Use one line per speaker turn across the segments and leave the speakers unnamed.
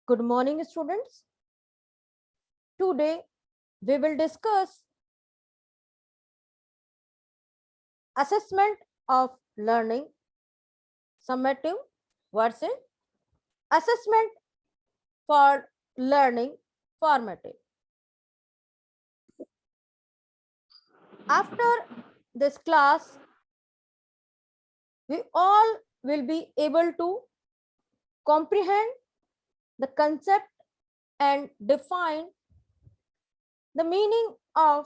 Good morning, students. Today we will discuss assessment of learning, summative versus assessment for learning, formative. After this class, we all will be able to comprehend the concept and define the meaning of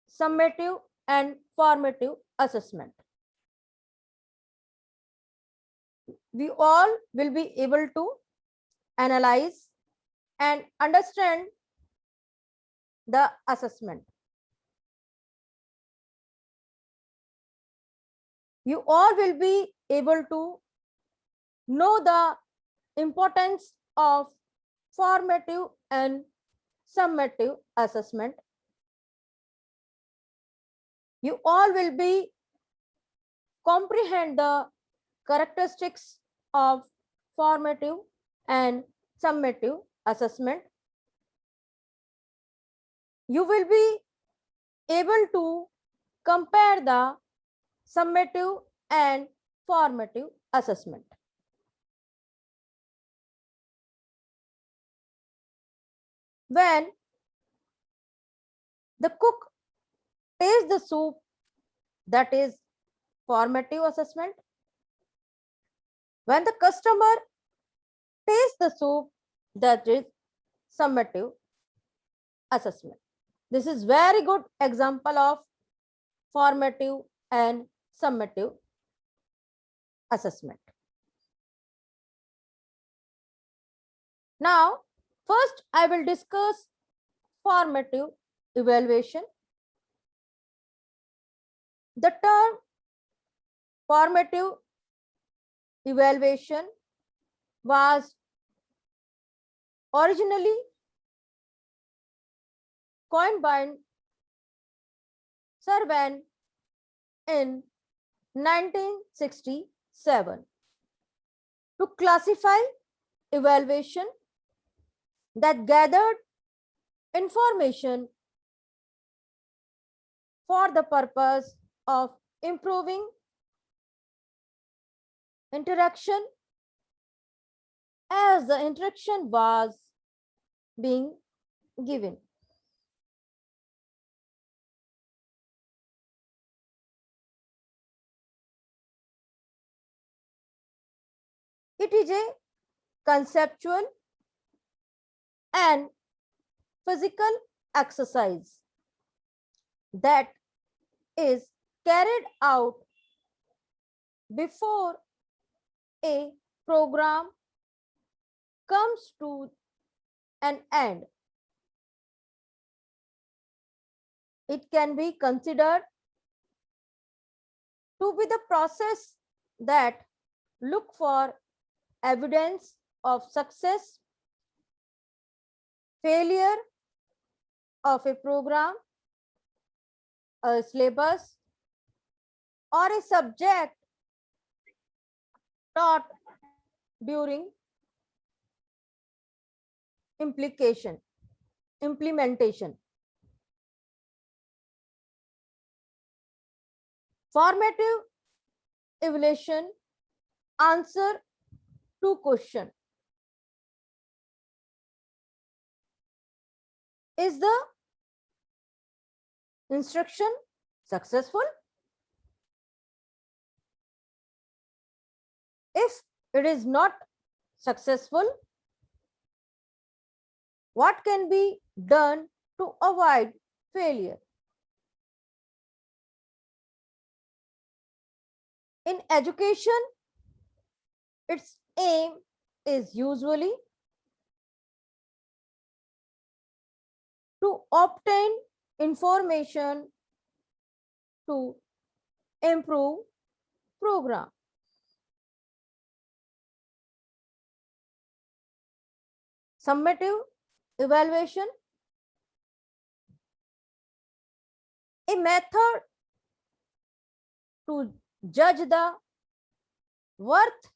summative and formative assessment. We all will be able to analyze and understand the assessment. You all will be able to know the importance of formative and summative assessment. You all will be comprehend the characteristics of formative and summative assessment. You will be able to compare the summative and formative assessment. When the cook tastes the soup, that is formative assessment. When the customer tastes the soup, that is summative assessment. This is very good example of formative and summative assessment. Now, first I will discuss formative evaluation. The term formative evaluation was originally coined by Sir Van in 1967 to classify evaluation that gathered information for the purpose of improving interaction as the interaction was being given. It is a conceptual and physical exercise that is carried out before a program comes to an end. It can be considered to be the process that look for evidence of success, failure of a program, a syllabus, or a subject taught during implementation. Formative evaluation answer two questions. Is the instruction successful? If it is not successful, what can be done to avoid failure? In education, its aim is usually to obtain information to improve program. Summative evaluation, a method to judge the worth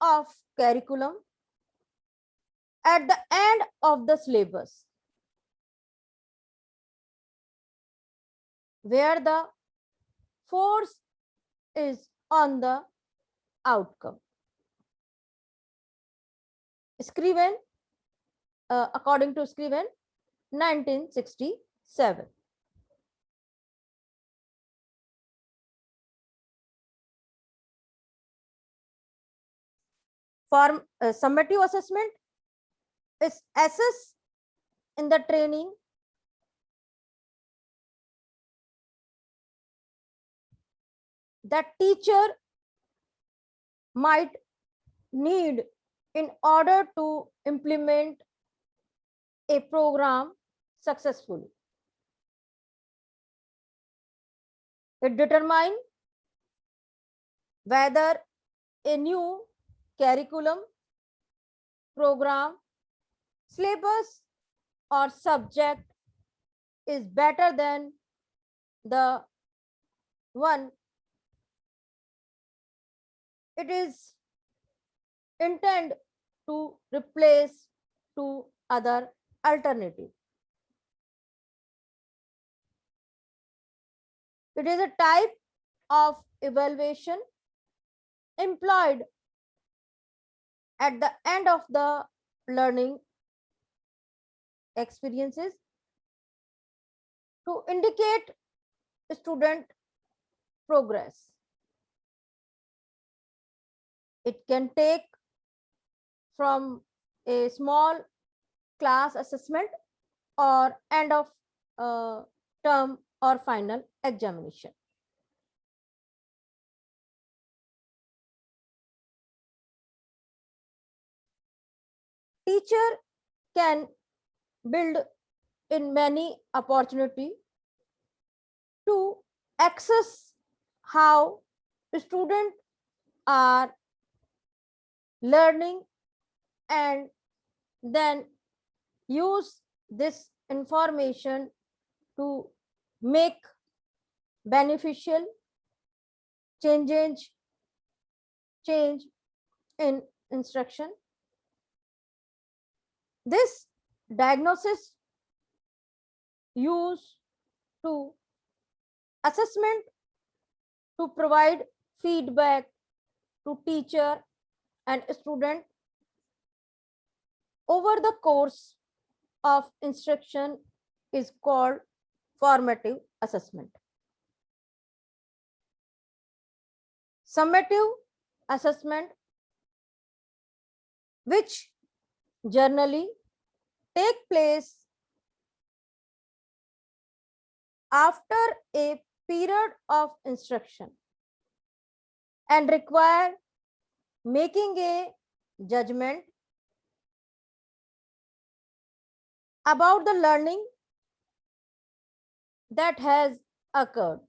of curriculum at the end of the syllabus, where the force is on the outcome. Scriven, according to Scriven, 1967. For summative assessment is assess in the training that teacher might need in order to implement a program successfully. It determines whether a new curriculum, program, syllabus or subject is better than the one it is intended to replace to other alternative. It is a type of evaluation employed at the end of the learning experiences to indicate student progress. It can take from a small class assessment or end of term or final examination. Teacher can build in many opportunity to access how students are learning and then use this information to make beneficial change in instruction. This diagnosis used to assessment to provide feedback to teacher and student over the course of instruction is called formative assessment. Summative assessment, which generally take place after a period of instruction and require making a judgment about the learning that has occurred.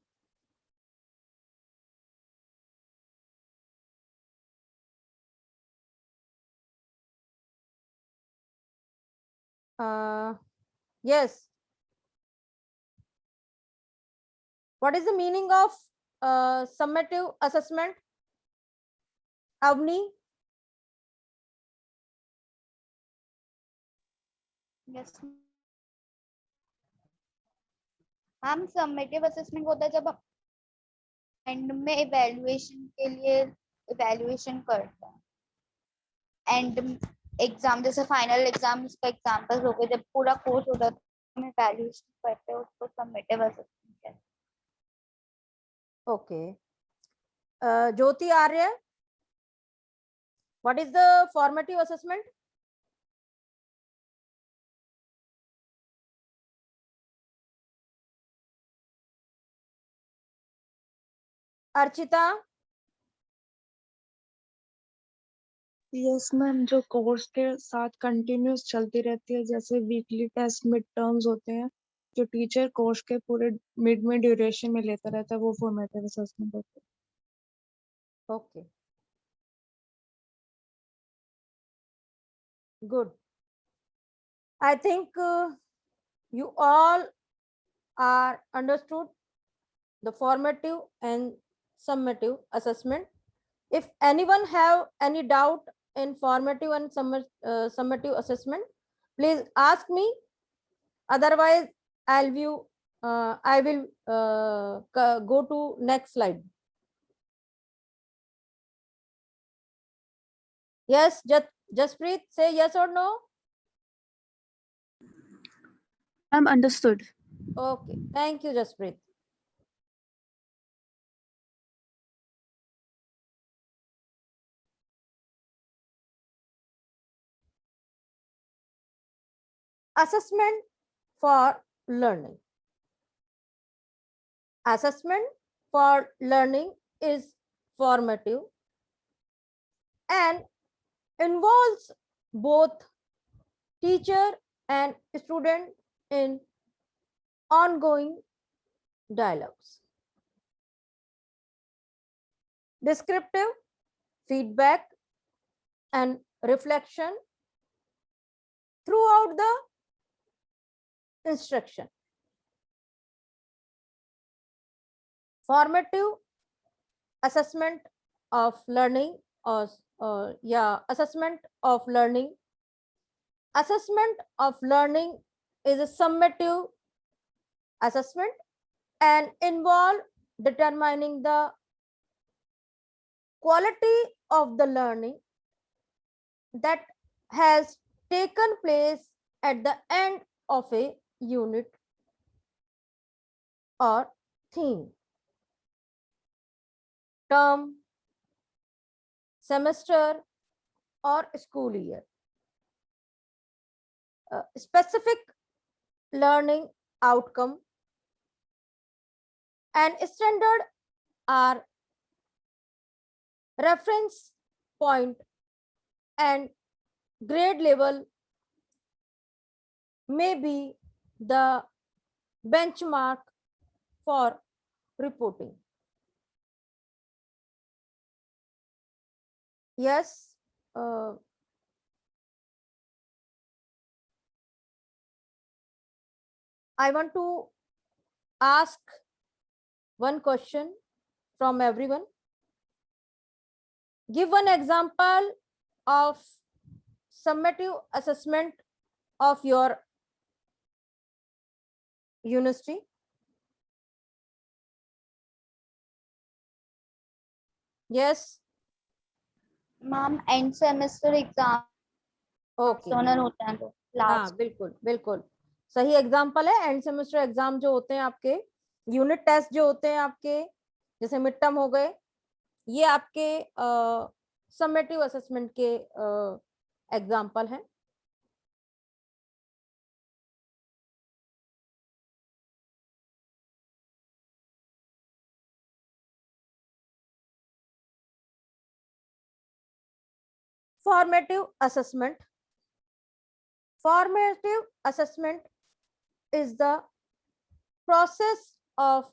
Yes. What is the meaning of summative assessment? Avni?
Yes. हम summative assessment होता है जब and में evaluation के लिए evaluation करते हैं and exam जैसे फाइनल एग्जाम का एग्जांपल्स हो गए जब पूरा कोर्स होता है हम इवैल्यूएशन करते हैं उसको समेटिव असेसमेंट कहते हैं.
Okay. Jyoti Arya, what is the formative assessment? Archita?
Yes ma'am, जो कोर्स के साथ कंटिन्यूस चलती रहती है, जैसे वीकली टेस्ट मिड टर्म्स होते हैं, जो टीचर कोर्स के पूरे मिड में ड्यूरेशन में लेता रहता है, वो फॉर्मेटिव असेसमेंट होता है.
Okay. Good. I think you all are understood the formative and summative assessment. If anyone have any doubt in formative and summative assessment? Please ask me. Otherwise, I will go to next slide. Yes, Jaspreet, say yes or no.
I'm understood.
Okay, thank you, Jaspreet. Assessment for learning. Assessment for learning is formative and involves both teacher and student in ongoing dialogues. Descriptive feedback and reflection throughout the instruction. Formative assessment of learning or assessment of learning. Assessment of learning is a summative assessment and involve determining the quality of the learning that has taken place at the end of a unit or theme, term, semester, or school year. Specific learning outcome and standard are reference point and grade level may be the benchmark for reporting. Yes, I want to ask one question from everyone. Give one example of summative assessment of your university. Yes,
ma'am end semester exam
okay.
होते हैं तो
हाँ,
last
बिल्कुल बिल्कुल सही example है। End semester exam जो होते हैं आपके, यूनिट टेस्ट जो होते हैं आपके, जैसे मिड टर्म हो गए, ये आपके समेटिव असेसमेंट के एग्जाम्पल हैं। Formative assessment. Formative assessment is the process of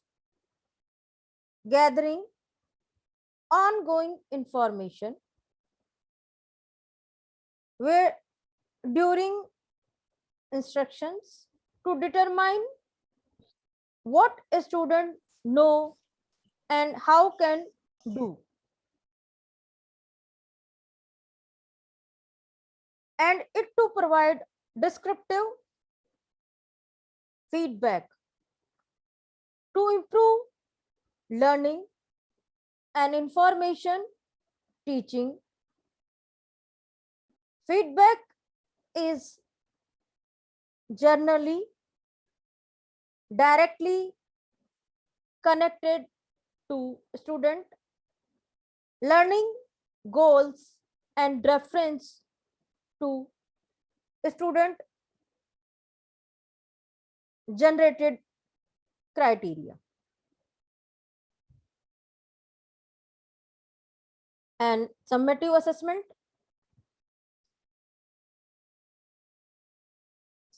gathering ongoing information where during instructions to determine what a student know and how can do, and it to provide descriptive feedback to improve learning and information teaching. Feedback is generally directly connected to student learning goals and reference to student generated criteria. And summative assessment.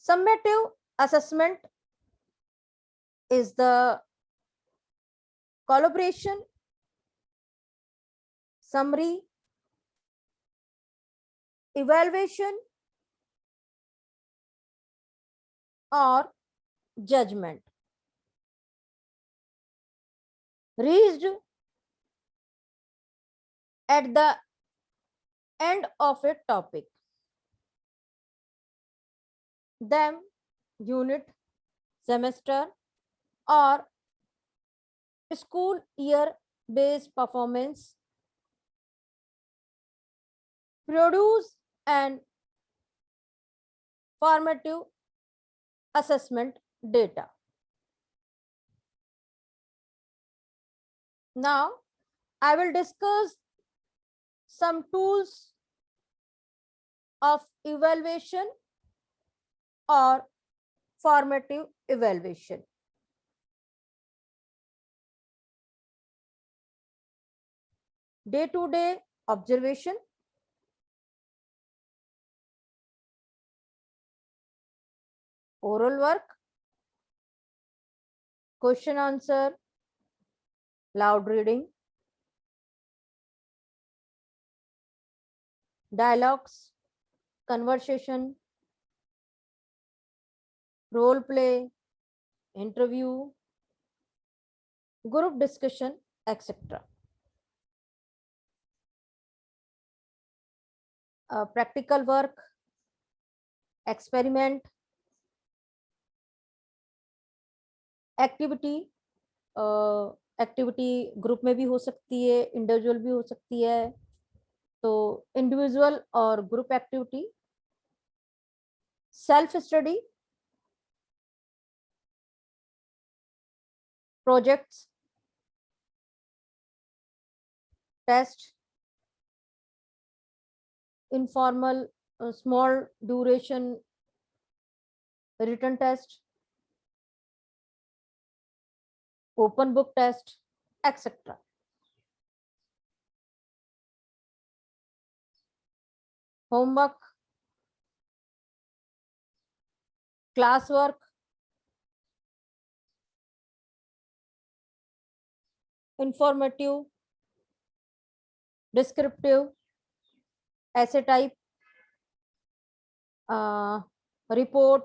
Summative assessment is the collaboration, summary, evaluation, or judgment reached at the end of a topic, them, unit, semester, or school year based performance, produce an formative assessment data. Now, I will discuss some tools of evaluation or formative evaluation. Day-to-day observation, oral work, question answer, loud reading, dialogues, conversation, role play, interview, group discussion, etc. Practical work, experiment, activity activity group में भी हो सकती है, individual भी हो सकती है. तो इंडिविजुअल और group activity, self study, projects, test, informal small duration written test, open book test, etc. Homework, classwork, informative, descriptive, essay type, report,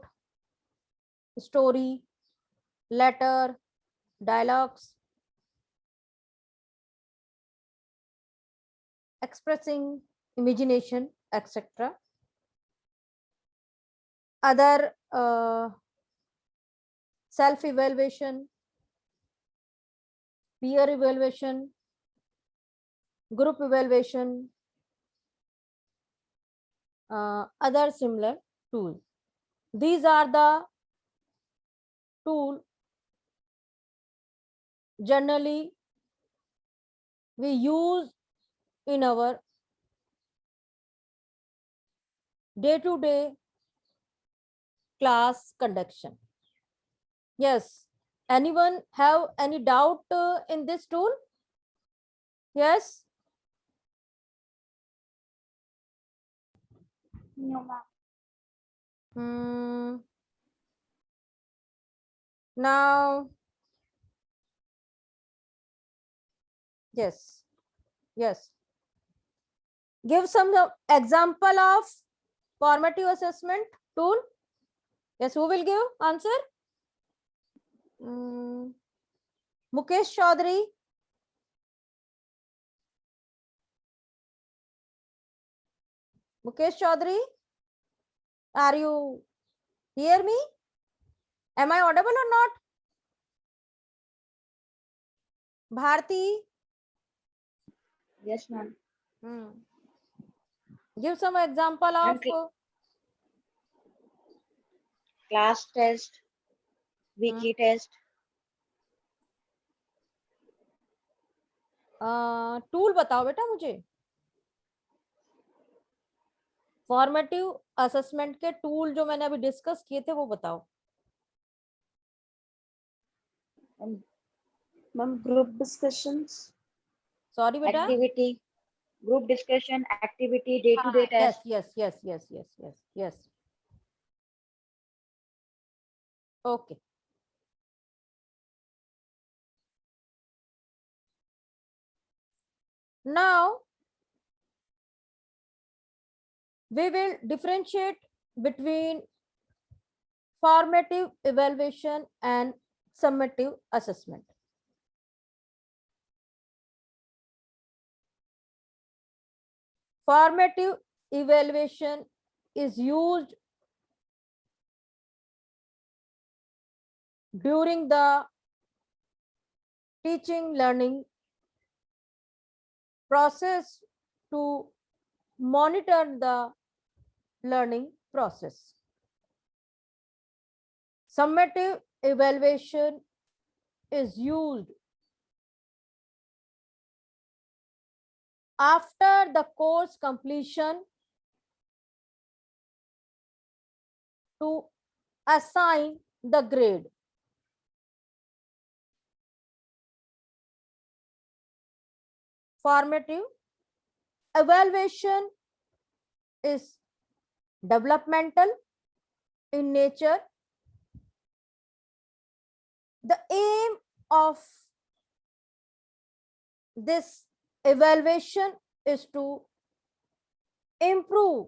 story, letter, dialogues, expressing imagination, etc. Other self-evaluation, peer evaluation, group evaluation, other similar tools. These are the tools generally we use in our day-to-day class conduction. Yes, anyone have any doubt in this tool? Yes.
No, ma'am.
Now, yes, yes. Give some example of formative assessment tool. Yes, who will give answer? Mukesh Chaudhary. Mukesh Chaudhary, are you hear me? Am I audible or not? Bharti.
Yes, ma'am.
Give some example of
Class test, weekly test.
Tool बताओ बेटा मुझे. Formative assessment के tool जो मैंने अभी discuss किए थे वो बताओ.
Ma'am, group discussions.
Sorry बेटा.
Activity, group discussion, activity, day-to-day test.
Yes. Okay. Now we will differentiate between formative evaluation and summative assessment. Formative evaluation is used during the teaching learning process to monitor the learning process. Summative evaluation is used after the course completion to assign the grade. Formative evaluation is developmental in nature. The aim of this evaluation is to improve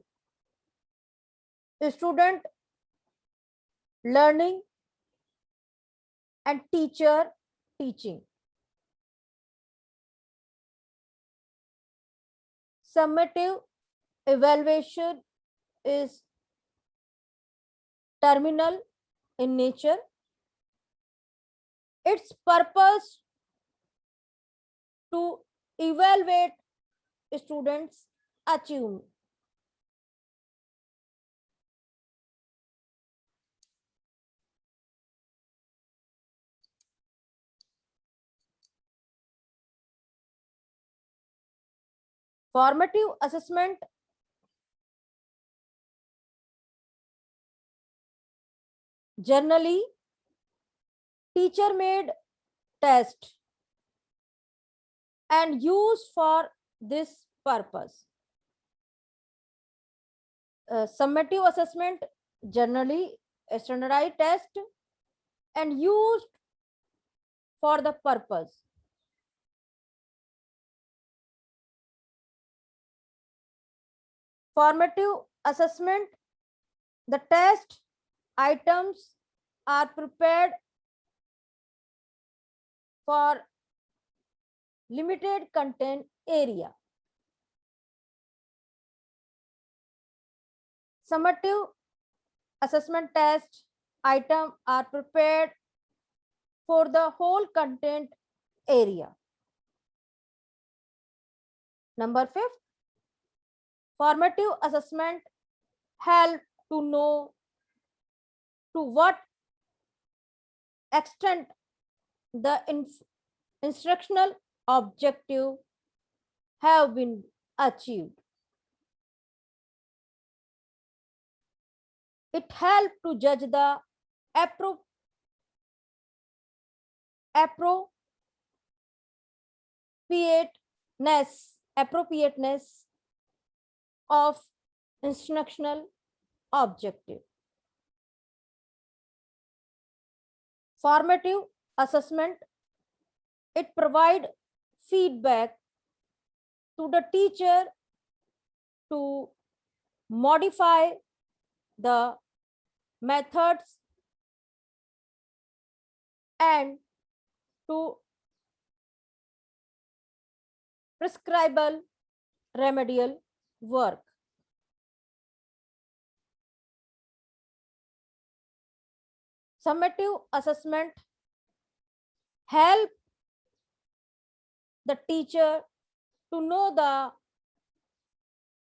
student learning and teacher teaching. Summative evaluation is terminal in nature. Its purpose to evaluate students' achievement. Formative assessment generally teacher made test and used for this purpose. Summative assessment generally a standardized test and used for the purpose. Formative assessment, the test items are prepared for limited content area. Summative assessment test items are prepared for the whole content area. Number 5, formative assessment help to know to what extent the instructional objective have been achieved. It helps to judge the appropriateness of instructional objective. Formative assessment, it provide feedback to the teacher to modify the methods and to prescribable remedial work. Summative assessment help the teacher to know the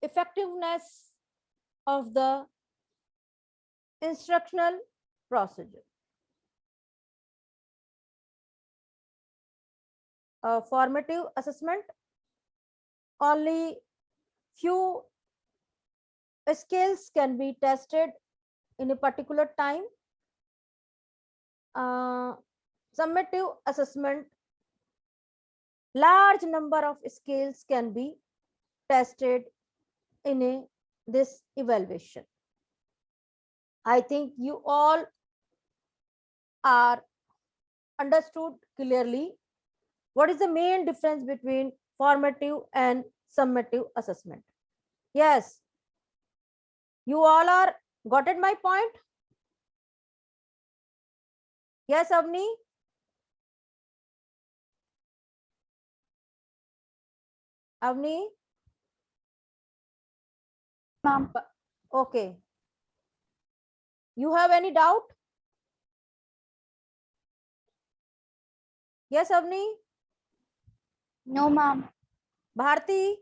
effectiveness of the instructional procedure. Formative assessment, only few skills can be tested in a particular time. Summative assessment, large number of skills can be tested in this evaluation. I think you all are understood clearly what is the main difference between formative and summative assessment. Yes, you all are got it my point? Yes, Avni? Avni?
ma'am.
Okay. You have any doubt? Yes, Avni?
No, ma'am.
Bharti?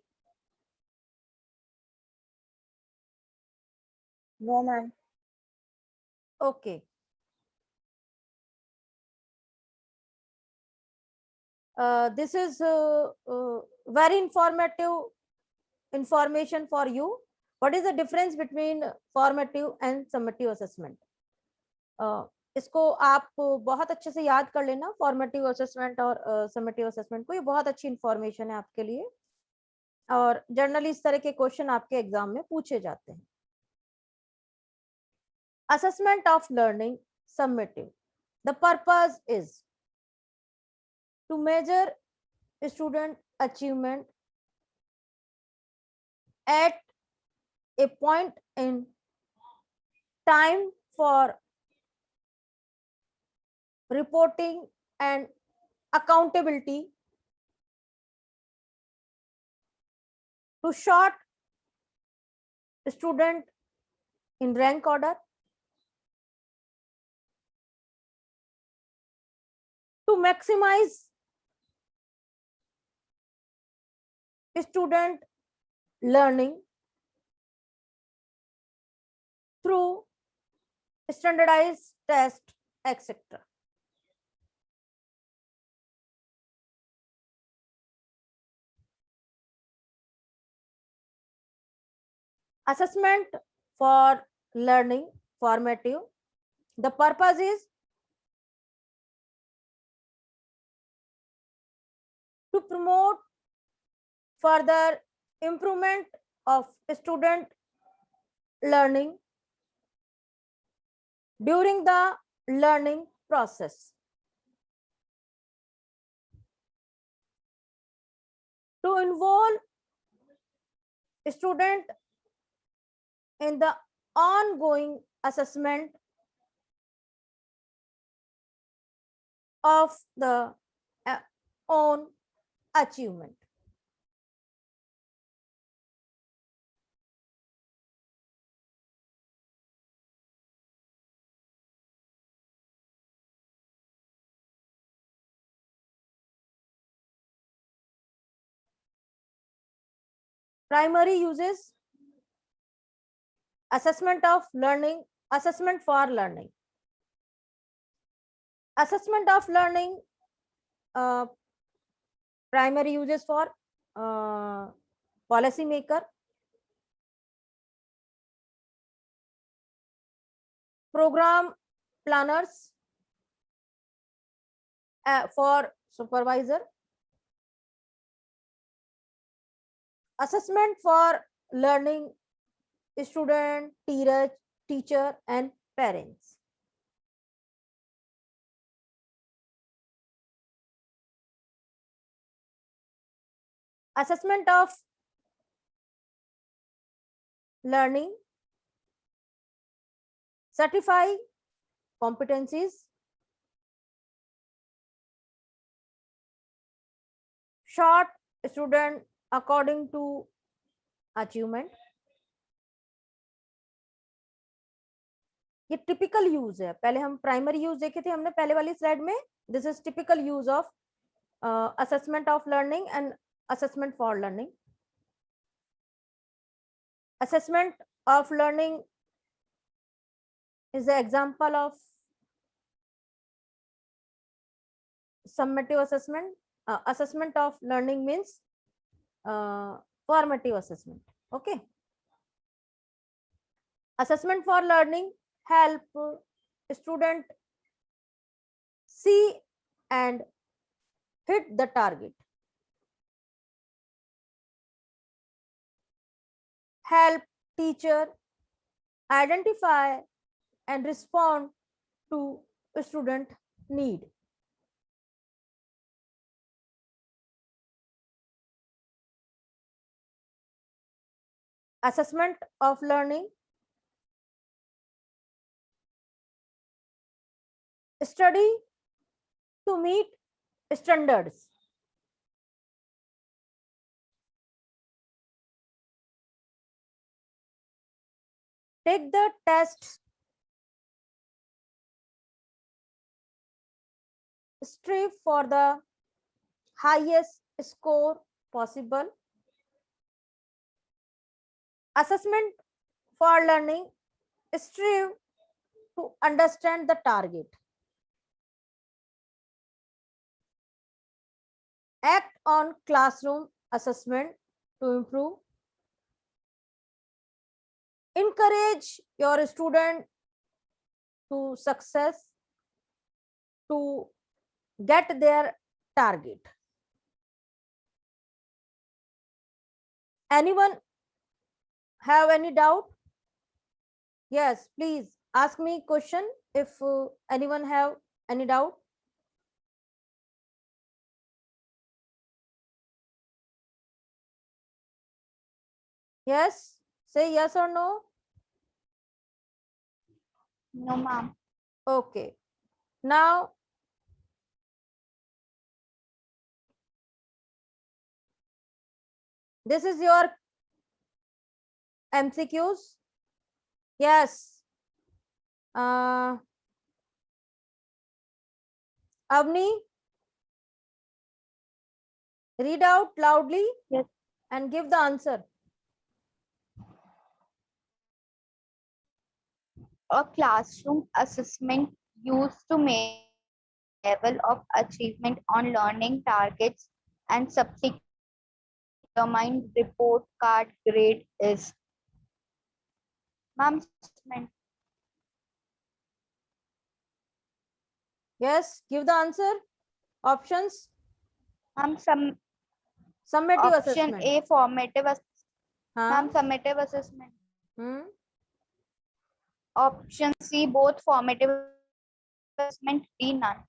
No, ma'am.
Okay. This is very informative information for you. What is the difference between formative and summative assessment? इसको आप बहुत अच्छे से याद कर लेना, formative assessment और summative assessment को, ये बहुत अच्छी इंफॉर्मेशन है आपके लिए और जनरली इस तरह के क्वेश्चन आपके एग्जाम में पूछे जाते हैं. Assessment of learning summative. The purpose is to measure student achievement at a point in time for reporting and accountability, to sort student in rank order, to maximize student learning through standardized test, etc. Assessment for learning formative. The purpose is to promote further improvement of student learning during the learning process, to involve student in the ongoing assessment of the own achievement. Primary uses: assessment of learning, assessment for learning. Assessment of learning, primary uses for policy maker, program planners, for supervisor. Assessment for learning student, teacher and parents. Assessment of learning: certify competencies, sort student according to achievement. ये typical use है, पहले हम primary use देखे थे हमने पहले वाली slide में. This is typical use of assessment of learning and assessment for learning. Assessment of learning is the example of summative assessment. Assessment of learning means formative assessment. Okay. Assessment for learning help student see and hit the target, help teacher identify and respond to student need. Assessment of learning: study to meet standards, take the test, strive for the highest score possible. Assessment for learning, strive to understand the target. Act on classroom assessment to improve. Encourage your student to success to get their target. Anyone have any doubt? Yes, please ask me question if anyone have any doubt. Yes, say yes or no.
No, ma'am.
Okay. Now, this is your MCQs. Yes. Avni, read out loudly.
Yes.
And give the answer.
A classroom assessment used to measure level of achievement on learning targets and subsequent determined report card grade is. Ma'am, assessment.
Yes, give the answer. Options.
Ma'am,
Summative
option
assessment.
A, formative
हाँ.
ma'am, summative assessment.
Hmm.
Option C, both formative assessment, D, none.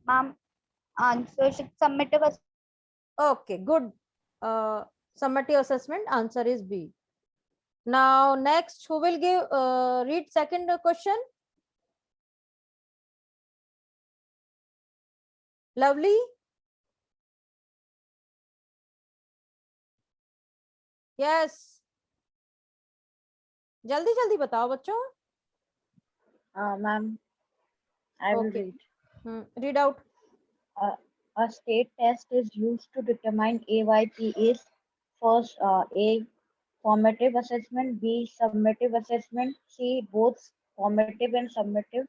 Ma'am, answer should summative assessment.
Okay, good. Summative assessment. Answer is B. Now, next, who will give read second question? Lovely. Yes. जल्दी जल्दी बताओ बच्चों.
Ma'am, I will
Okay.
read.
Read out.
A state test is used to determine AYP is first A, formative assessment, B, summative assessment, C, both formative and summative,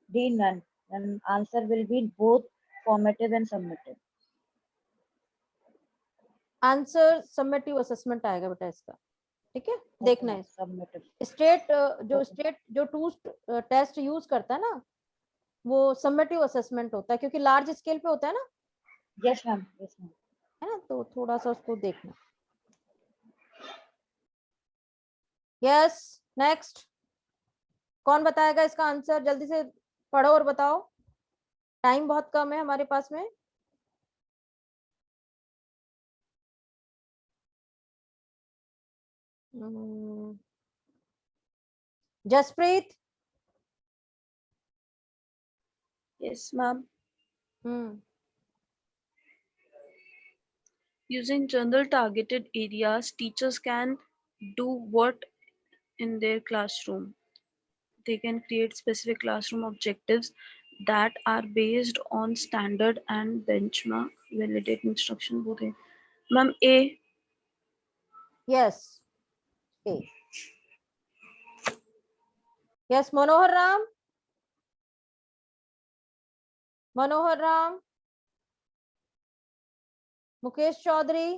D, none. And answer will be both formative and summative.
Answer summative assessment आएगा बेटा इसका. ठीक है, देखना है.
Summative.
State जो
Okay.
State जो to test use करता है ना, वो समेटिव असेसमेंट होता है क्योंकि लार्ज स्केल पे होता है ना.
Yes, ma'am. Yes, ma'am.
है ना, तो थोड़ा सा उसको देखना. Yes, next. कौन बताएगा इसका आंसर? जल्दी से पढ़ो और बताओ, टाइम बहुत कम है हमारे पास में. Jasprit.
Yes, ma'am. Using general targeted areas, teachers can do what in their classroom? They can create specific classroom objectives that are based on standard and benchmark validate instruction. बोलते हैं. Ma'am, A.
Yes, A. Yes, Manohar Ram. Manohar Ram. Mukesh Chaudhary.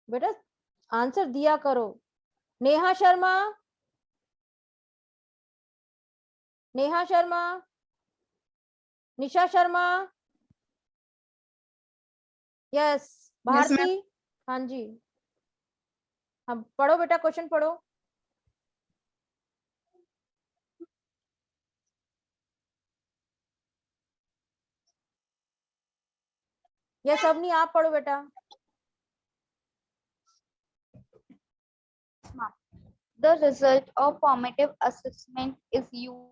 बेटा answer दिया करो. Neha Sharma. Neha Sharma. Nisha Sharma. Yes, Bharti. हाँ जी, हम पढ़ो बेटा, क्वेश्चन पढ़ो. यस, अवनी आप पढ़ो बेटा.
The result of formative assessment is used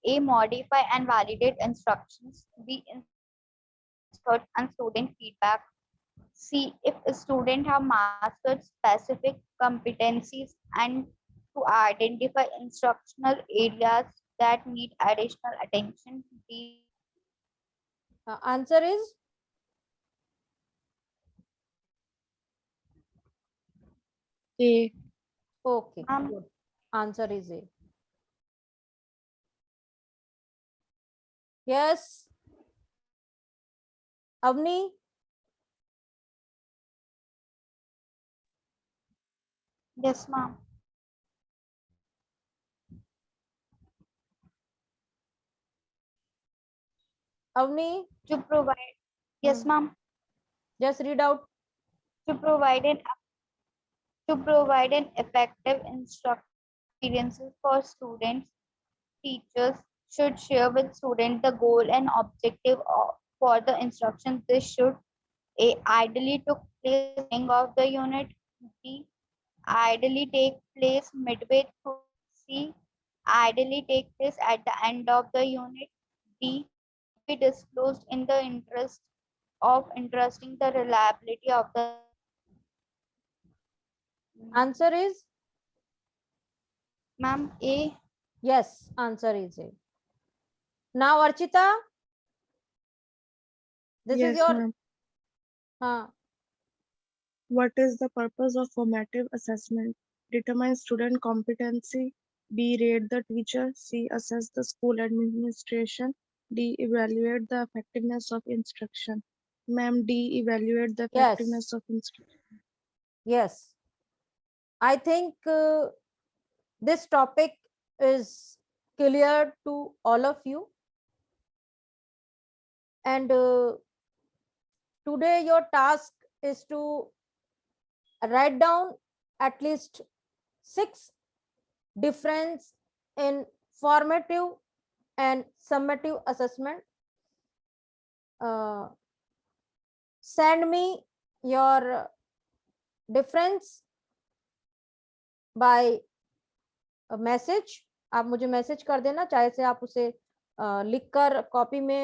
A, modify and validate instructions, B, insert and student feedback, See if a student have mastered specific competencies and to identify instructional areas that need additional attention. D.
Answer is
A.
okay.
Ma'am.
Good. Answer is A. Yes. Avni.
Yes, ma'am.
Avni.
To provide. Yes,
Hmm.
ma'am.
Just read out.
To provide an effective instruction experiences for students, teachers should share with students the goal and objective for the instruction. This should ideally took place at the beginning of the unit. B. Ideally take place midway through. C. Ideally take place at the end of the unit. D. Be disclosed in the interest of interesting the reliability of the.
Answer is
Ma'am, A.
yes. Answer is A. Now, Archita, this is
Yes,
your.
ma'am. What is the purpose of formative assessment? Determine student competency. B. Rate the teacher. C. Assess the school administration. D. Evaluate the effectiveness of instruction. Ma'am, D. Evaluate the
Yes.
effectiveness of instruction.
Yes. I think this topic is clear to all of you. And today your task is to write down at least 6 difference in formative and summative assessment. Send me your difference by message. आप मुझे message कर देना, चाहे से आप उसे लिखकर copy में